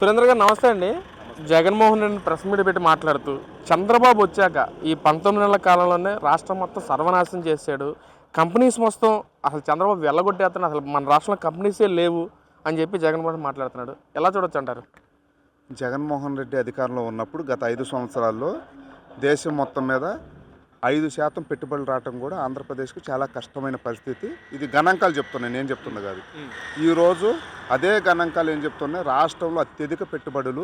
సురేంద్ర గారు నమస్తే అండి. జగన్మోహన్ రెడ్డి ప్రెస్ మీట్ పెట్టి మాట్లాడుతూ చంద్రబాబు వచ్చాక ఈ 19 నెలల కాలంలోనే రాష్ట్రం మొత్తం సర్వనాశనం చేశాడు. కంపెనీస్ మొత్తం అసలు చంద్రబాబు వెళ్ళగొట్టేస్తాను, అసలు మన రాష్ట్రంలో కంపెనీసే లేవు అని చెప్పి జగన్మోహన్ మాట్లాడుతున్నాడు. ఎలా చూడొచ్చు అంటారు? జగన్మోహన్ రెడ్డి అధికారంలో ఉన్నప్పుడు గత 5 సంవత్సరాల్లో దేశం మొత్తం మీద 5% పెట్టుబడులు రావటం కూడా ఆంధ్రప్రదేశ్కి చాలా కష్టమైన పరిస్థితి. ఇది గణాంకాలు చెప్తున్నాయి, నేను చెప్తున్నా కాదు. ఈరోజు అదే గణాంకాలు ఏం చెప్తున్నాయి, రాష్ట్రంలో అత్యధిక పెట్టుబడులు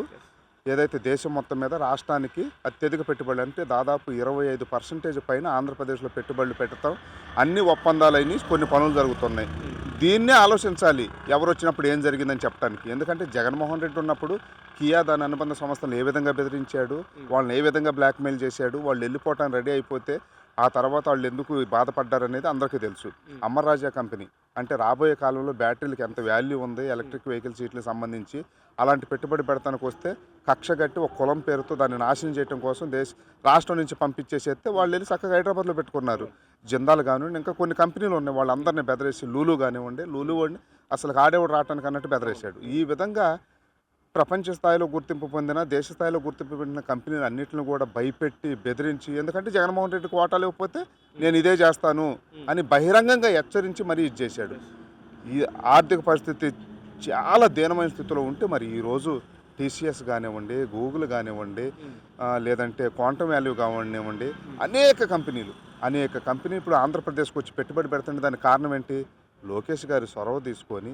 ఏదైతే దేశం మొత్తం మీద రాష్ట్రానికి అత్యధిక పెట్టుబడులు అంటే దాదాపు 25% పైన ఆంధ్రప్రదేశ్లో పెట్టుబడులు పెడతాం. అన్ని ఒప్పందాలు అయినాయి, కొన్ని పనులు జరుగుతున్నాయి. దీన్నే ఆలోచించాలి ఎవరు వచ్చినప్పుడు ఏం జరిగిందని చెప్పడానికి. ఎందుకంటే జగన్మోహన్ రెడ్డి ఉన్నప్పుడు కియా దాని అనుబంధ సంస్థలు ఏ విధంగా బెదిరించాడు, వాళ్ళని ఏ విధంగా బ్లాక్మెయిల్ చేశాడు, వాళ్ళు వెళ్ళిపోవటానికి రెడీ అయిపోతే ఆ తర్వాత వాళ్ళు ఎందుకు బాధపడ్డారనేది అందరికీ తెలుసు. అమర్ రాజా కంపెనీ అంటే రాబోయే కాలంలో బ్యాటరీలకు ఎంత వాల్యూ ఉంది, ఎలక్ట్రిక్ వెహికల్ సీట్లకు సంబంధించి అలాంటి పెట్టుబడి పెడతానికి వస్తే కక్షగట్టి ఒక కులం పేరుతో దాన్ని నాశనం చేయడం కోసం రాష్ట్రం నుంచి పంపించేసేస్తే వాళ్ళు వెళ్ళి చక్కగా హైదరాబాద్లో పెట్టుకున్నారు. జిందాల్ కానివ్వండి, ఇంకా కొన్ని కంపెనీలు ఉన్నాయి, వాళ్ళందరినీ బెదరేసి లూలు కానివ్వండి, అసలు ఆడేవాడు రావటానికి అన్నట్టు బెదరేశాడు. ఈ విధంగా ప్రపంచ స్థాయిలో గుర్తింపు పొందిన, దేశ స్థాయిలో గుర్తింపు పొందిన కంపెనీలు అన్నింటిని కూడా భయపెట్టి బెదిరించి, ఎందుకంటే జగన్మోహన్ రెడ్డికి వాటాలు ఇవ్వకపోతే నేను ఇదే చేస్తాను అని బహిరంగంగా హెచ్చరించి మరీ ఇది చేశాడు. ఈ ఆర్థిక పరిస్థితి చాలా దీనమైన స్థితిలో ఉంటే మరి ఈరోజు టీసీఎస్ కానివ్వండి, గూగుల్ కానివ్వండి, లేదంటే క్వాంటమ్ వాల్యూ కానివ్వండి, అనేక కంపెనీలు ఇప్పుడు ఆంధ్రప్రదేశ్కి వచ్చి పెట్టుబడి పెడుతుంటే దానికి కారణం ఏంటి? లోకేష్ గారి చొరవ తీసుకొని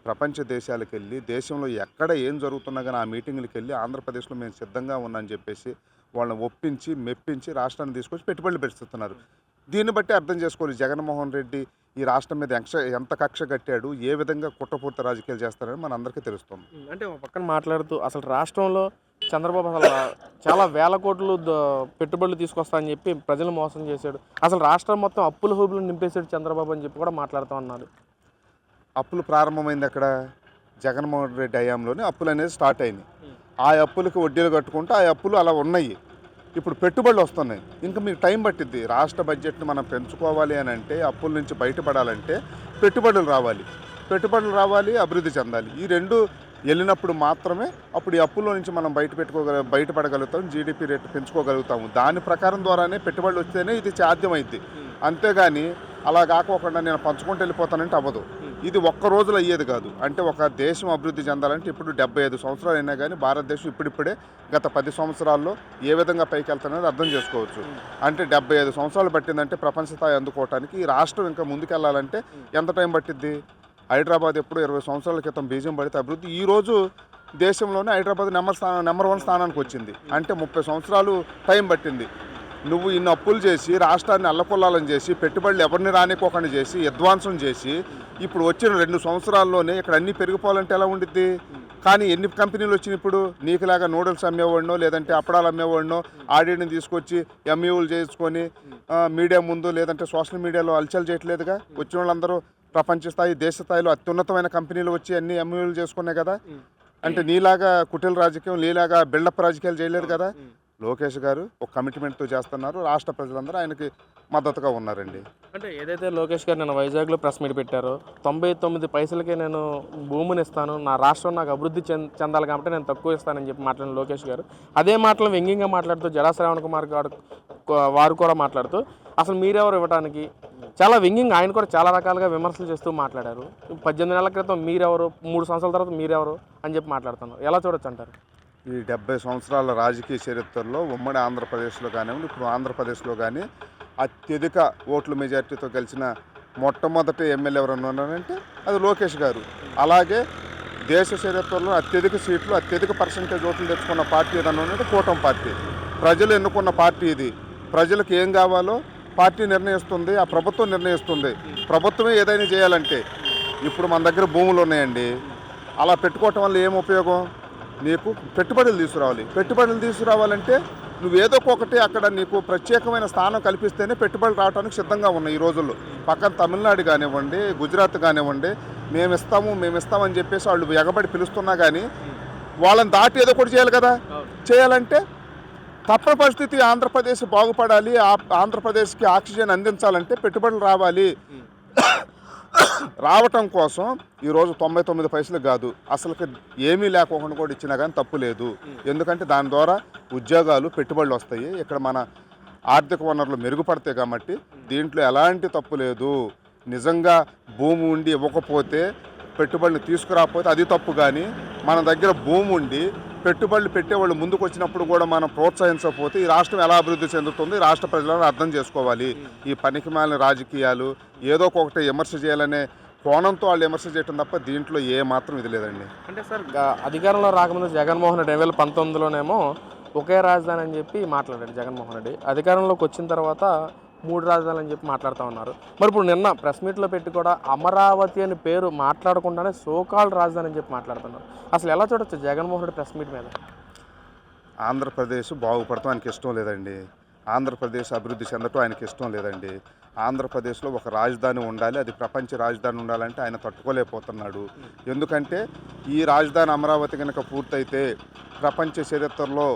ప్రపంచ దేశాలకు వెళ్ళి దేశంలో ఎక్కడ ఏం జరుగుతున్నా కానీ ఆ మీటింగ్లకు వెళ్ళి ఆంధ్రప్రదేశ్లో మేము సిద్ధంగా ఉన్నామని చెప్పేసి వాళ్ళని ఒప్పించి మెప్పించి రాష్ట్రాన్ని తీసుకొచ్చి పెట్టుబడులు పెడుతున్నారు. దీన్ని బట్టి అర్థం చేసుకోవాలి జగన్మోహన్ రెడ్డి ఈ రాష్ట్రం మీద ఎంత కక్ష కట్టాడు, ఏ విధంగా కుట్రపూర్తి రాజకీయాలు చేస్తారని మన అందరికీ తెలుస్తుంది. అంటే ఒక పక్కన మాట్లాడుతూ అసలు రాష్ట్రంలో చంద్రబాబు అసలు చాలా వేల కోట్లు పెట్టుబడులు తీసుకొస్తా అని చెప్పి ప్రజలు మోసం చేశాడు. అసలు రాష్ట్రం మొత్తం అప్పుల హూబులు నింపేశాడు చంద్రబాబు అని చెప్పి కూడా మాట్లాడుతూ ఉన్నారు. అప్పులు ప్రారంభమైంది అక్కడ జగన్మోహన్ రెడ్డి హయాంలోనే అప్పులు అనేది స్టార్ట్ అయినాయి. ఆ అప్పులకు వడ్డీలు కట్టుకుంటూ ఆ అప్పులు అలా ఉన్నాయి. ఇప్పుడు పెట్టుబడులు వస్తున్నాయి. ఇంకా మీకు టైం పట్టిద్ది. రాష్ట్ర బడ్జెట్ని మనం పెంచుకోవాలి అని అంటే, అప్పుల నుంచి బయటపడాలంటే పెట్టుబడులు రావాలి, అభివృద్ధి చెందాలి. ఈ రెండు వెళ్ళినప్పుడు మాత్రమే అప్పుడు ఈ అప్పుల నుంచి మనం బయటపడగలుగుతాం, జీడిపి రేటు పెంచుకోగలుగుతాము. దాని ప్రకారం ద్వారానే పెట్టుబడులు వస్తేనే ఇది సాధ్యమైద్ది. అంతేగాని అలా కాకోకుండా నేను పంచుకుంటూ వెళ్ళిపోతానంటే అవ్వదు. ఇది ఒక్క రోజులో అయ్యేది కాదు. అంటే ఒక దేశం అభివృద్ధి చెందాలంటే ఇప్పుడు 75 సంవత్సరాలు అయినా కానీ భారతదేశం ఇప్పుడిప్పుడే గత 10 సంవత్సరాల్లో ఏ విధంగా పైకి వెళ్తానని అర్థం చేసుకోవచ్చు. అంటే 75 సంవత్సరాలు పట్టిందంటే ప్రపంచ స్థాయి అందుకోవటానికి ఈ రాష్ట్రం ఇంకా ముందుకెళ్ళాలంటే ఎంత టైం పట్టిద్ది? హైదరాబాద్ ఎప్పుడు 20 సంవత్సరాల క్రితం బీజం పడితే అభివృద్ధి ఈరోజు దేశంలోనే హైదరాబాద్ నెంబర్ 1 స్థానానికి వచ్చింది. అంటే 30 సంవత్సరాలు టైం పట్టింది. నువ్వు ఇన్ని అప్పులు చేసి రాష్ట్రాన్ని అల్లకొల్లాలని చేసి పెట్టుబడులు ఎవరిని రానికోకుండా చేసి అధ్వాన్సం చేసి ఇప్పుడు వచ్చిన 2 సంవత్సరాల్లోనే ఇక్కడ అన్నీ పెరిగిపోవాలంటే ఎలా ఉండిద్ది? కానీ ఎన్ని కంపెనీలు వచ్చినాయి ఇప్పుడు? నీకులాగా నూడిల్స్ అమ్మేవాడినో లేదంటే అప్పడాలు అమ్మేవాడినో ఆడిని తీసుకొచ్చి ఎంఈఓలు చేసుకొని మీడియా ముందు లేదంటే సోషల్ మీడియాలో అలచల్ చేయట్లేదుగా. వచ్చిన వాళ్ళందరూ ప్రపంచ స్థాయి, దేశ స్థాయిలో అత్యున్నతమైన కంపెనీలు వచ్చి అన్ని ఎంఈఓలు చేసుకున్నాయి కదా. అంటే నీలాగా కుటిల రాజకీయం, నీలాగా బిల్డప్ రాజకీయాలు చేయలేదు కదా. లోకేష్ గారు ఒక కమిట్మెంట్తో చేస్తున్నారు. రాష్ట్ర ప్రజలందరూ ఆయనకి మద్దతుగా ఉన్నారండి. అంటే ఏదైతే లోకేష్ గారు నేను వైజాగ్లో ప్రెస్ మీట్ పెట్టారో 99 పైసలకే నేను భూమిని ఇస్తాను, నా రాష్ట్రం నాకు అభివృద్ధి చెందాలి కాబట్టి నేను తక్కువ ఇస్తానని చెప్పి మాట్లాడిన లోకేష్ గారు అదే మాటలు వ్యంగ్యంగా మాట్లాడుతూ జడా శ్రావణ్ కుమార్ గారు వారు కూడా మాట్లాడుతూ అసలు మీరెవరు ఇవ్వడానికి చాలా వ్యంగ్యంగా ఆయన కూడా చాలా రకాలుగా విమర్శలు చేస్తూ మాట్లాడారు. 18 నెలల క్రితం మీరెవరు, 3 సంవత్సరాల తర్వాత మీరెవరు అని చెప్పి మాట్లాడుతున్నారు. ఎలా చూడొచ్చు అంటారు? ఈ 70 సంవత్సరాల రాజకీయ చరిత్రలో ఉమ్మడి ఆంధ్రప్రదేశ్లో కానివ్వండి, ఇప్పుడు ఆంధ్రప్రదేశ్లో కానీ అత్యధిక ఓట్ల మెజార్టీతో గెలిచిన మొట్టమొదటి ఎమ్మెల్యే ఎవరన్నా ఉన్నారంటే అది లోకేష్ గారు. అలాగే దేశ చరిత్రలో అత్యధిక సీట్లు, అత్యధిక పర్సంటేజ్ ఓట్లు తెచ్చుకున్న పార్టీ ఏదన్నా ఉన్నట్టు కూటమి పార్టీ. ప్రజలు ఎన్నుకున్న పార్టీ ఇది. ప్రజలకు ఏం కావాలో పార్టీ నిర్ణయిస్తుంది, ఆ ప్రభుత్వం నిర్ణయిస్తుంది. ప్రభుత్వమే ఏదైనా చేయాలంటే ఇప్పుడు మన దగ్గర భూములు ఉన్నాయండి, అలా పెట్టుకోవటం వల్ల ఏం ఉపయోగం? నీకు పెట్టుబడులు తీసుకురావాలంటే నువ్వు ఏదో ఒకటి అక్కడ నీకు ప్రత్యేకమైన స్థానం కల్పిస్తేనే పెట్టుబడులు రావడానికి సిద్ధంగా ఉన్నాయి. ఈ రోజుల్లో పక్కన తమిళనాడు కానివ్వండి, గుజరాత్ కానివ్వండి, మేము ఇస్తామని చెప్పేసి వాళ్ళు ఎగబడి పిలుస్తున్నా కానీ వాళ్ళని దాటి ఏదో ఒకటి చేయాలి కదా. చేయాలంటే తప్పని పరిస్థితి. ఆంధ్రప్రదేశ్ బాగుపడాలి, ఆంధ్రప్రదేశ్కి ఆక్సిజన్ అందించాలంటే పెట్టుబడులు రావాలి. రావటం కోసం ఈరోజు 99 పైసలు కాదు, అసలు ఏమీ లేకోకుండా కూడా ఇచ్చినా కానీ తప్పు లేదు. ఎందుకంటే దాని ద్వారా ఉద్యోగాలు, పెట్టుబడులు వస్తాయి, ఇక్కడ మన ఆర్థిక వనరులు మెరుగుపడతాయి. కాబట్టి దీంట్లో ఎలాంటి తప్పు లేదు. నిజంగా భూమి ఉండి ఇవ్వకపోతే, పెట్టుబడులు తీసుకురాకపోతే అది తప్పు. కానీ మన దగ్గర భూమి ఉండి పెట్టుబడులు పెట్టేవాళ్ళు ముందుకు వచ్చినప్పుడు కూడా మనం ప్రోత్సహించకపోతే ఈ రాష్ట్రం ఎలా అభివృద్ధి చెందుతుంది, రాష్ట్ర ప్రజలను అర్థం చేసుకోవాలి. ఈ పనికిమాలిన రాజకీయాలు ఏదో ఒకటి విమర్శ చేయాలనే కోణంతో వాళ్ళు విమర్శ చేయటం తప్ప దీంట్లో ఏ మాత్రం ఇది లేదండి. అంటే సార్ అధికారంలో రాకముందు జగన్మోహన్ రెడ్డి 2019లోనేమో ఒకే రాజధాని అని చెప్పి మాట్లాడాడు జగన్మోహన్ రెడ్డి. అధికారంలోకి వచ్చిన తర్వాత 3 రాజధానులు అని చెప్పి మాట్లాడుతూ ఉన్నారు. మరి ఇప్పుడు నిన్న ప్రెస్ మీట్లో పెట్టి కూడా అమరావతి అని పేరు మాట్లాడకుండానే సోకాల్డ్ రాజధాని అని చెప్పి మాట్లాడుతున్నారు. అసలు ఎలా చూడొచ్చు జగన్మోహన్ రెడ్డి ప్రెస్ మీట్ మీద? ఆంధ్రప్రదేశ్ బాగుపడటం ఆయనకి ఇష్టం లేదండి. ఆంధ్రప్రదేశ్ అభివృద్ధి చెందటం ఆయనకి ఇష్టం లేదండి. ఆంధ్రప్రదేశ్లో ఒక రాజధాని ఉండాలి, అది ప్రపంచ రాజధాని ఉండాలంటే ఆయన తట్టుకోలేకపోతున్నాడు. ఎందుకంటే ఈ రాజధాని అమరావతి కనుక పూర్తయితే ప్రపంచ చరిత్రలో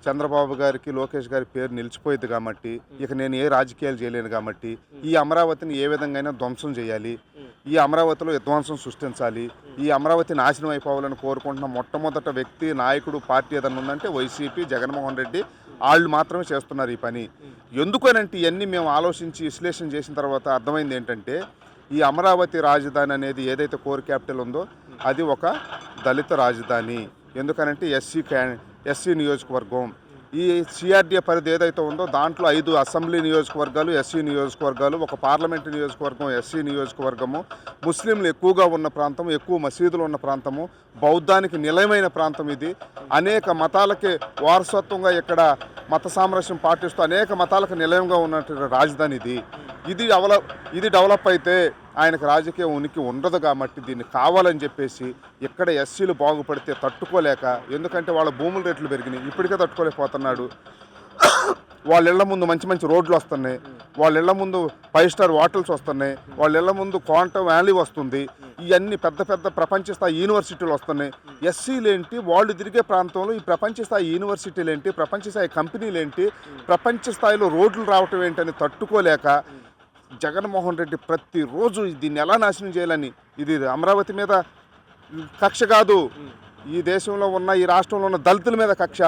చంద్రబాబు గారికి, లోకేష్ గారి పేరు నిలిచిపోయింది. కాబట్టి ఇక నేను ఏ రాజకీయాలు చేయలేను. కాబట్టి ఈ అమరావతిని ఏ విధంగా ధ్వంసం చేయాలి, ఈ అమరావతిలో విధ్వంసం సృష్టించాలి, ఈ అమరావతి నాశనం అయిపోవాలని కోరుకుంటున్న మొట్టమొదట వ్యక్తి, నాయకుడు, పార్టీ ఏదన్నా ఉందంటే వైసీపీ, జగన్మోహన్ రెడ్డి. వాళ్ళు మాత్రమే చేస్తున్నారు ఈ పని. ఎందుకనంటే ఇవన్నీ మేము ఆలోచించి విశ్లేషణ చేసిన తర్వాత అర్థమైంది ఏంటంటే, ఈ అమరావతి రాజధాని అనేది ఏదైతే కోర్ క్యాపిటల్ ఉందో అది ఒక దళిత రాజధాని. ఎందుకనంటే ఎస్సీ నియోజకవర్గం. ఈ సిఆర్డీఏ పరిధి ఏదైతే ఉందో దాంట్లో 5 అసెంబ్లీ నియోజకవర్గాలు ఎస్సీ నియోజకవర్గాలు, ఒక పార్లమెంటు నియోజకవర్గం ఎస్సీ నియోజకవర్గము, ముస్లింలు ఎక్కువగా ఉన్న ప్రాంతం, ఎక్కువ మసీదులు ఉన్న ప్రాంతము, బౌద్ధానికి నిలయమైన ప్రాంతం ఇది. అనేక మతాలకి వారసత్వంగా ఇక్కడ మత సామరస్యం పాటిస్తూ అనేక మతాలకు నిలయంగా ఉన్నటువంటి రాజధాని ఇది. ఇది డెవలప్ అయితే ఆయనకు రాజకీయ ఉనికి ఉండదు. కాబట్టి దీన్ని కావాలని చెప్పేసి ఇక్కడ ఎస్సీలు బాగుపడితే తట్టుకోలేక, ఎందుకంటే వాళ్ళ భూముల రేట్లు పెరిగినాయి, ఇప్పటికే తట్టుకోలేకపోతున్నాడు. వాళ్ళ ఇళ్ల ముందు మంచి మంచి రోడ్లు వస్తున్నాయి, వాళ్ళ ఇళ్ల ముందు 5 స్టార్ హోటల్స్ వస్తున్నాయి, వాళ్ళ ఇళ్ల ముందు క్వాంటమ్ వ్యాలీ వస్తుంది, ఇవన్నీ పెద్ద పెద్ద ప్రపంచ స్థాయి యూనివర్సిటీలు వస్తున్నాయి. ఎస్సీలు ఏంటి, వాళ్ళు తిరిగే ప్రాంతంలో ఈ ప్రపంచ స్థాయి యూనివర్సిటీలు ఏంటి, ప్రపంచ స్థాయి కంపెనీలు ఏంటి, ప్రపంచ స్థాయిలో రోడ్లు రావటం ఏంటని తట్టుకోలేక జగన్మోహన్ రెడ్డి ప్రతిరోజు దీన్ని ఎలా నాశనం చేయాలని, ఇది అమరావతి మీద కక్ష కాదు, ఈ దేశంలో ఉన్న, ఈ రాష్ట్రంలో ఉన్న దళితుల మీద కక్ష.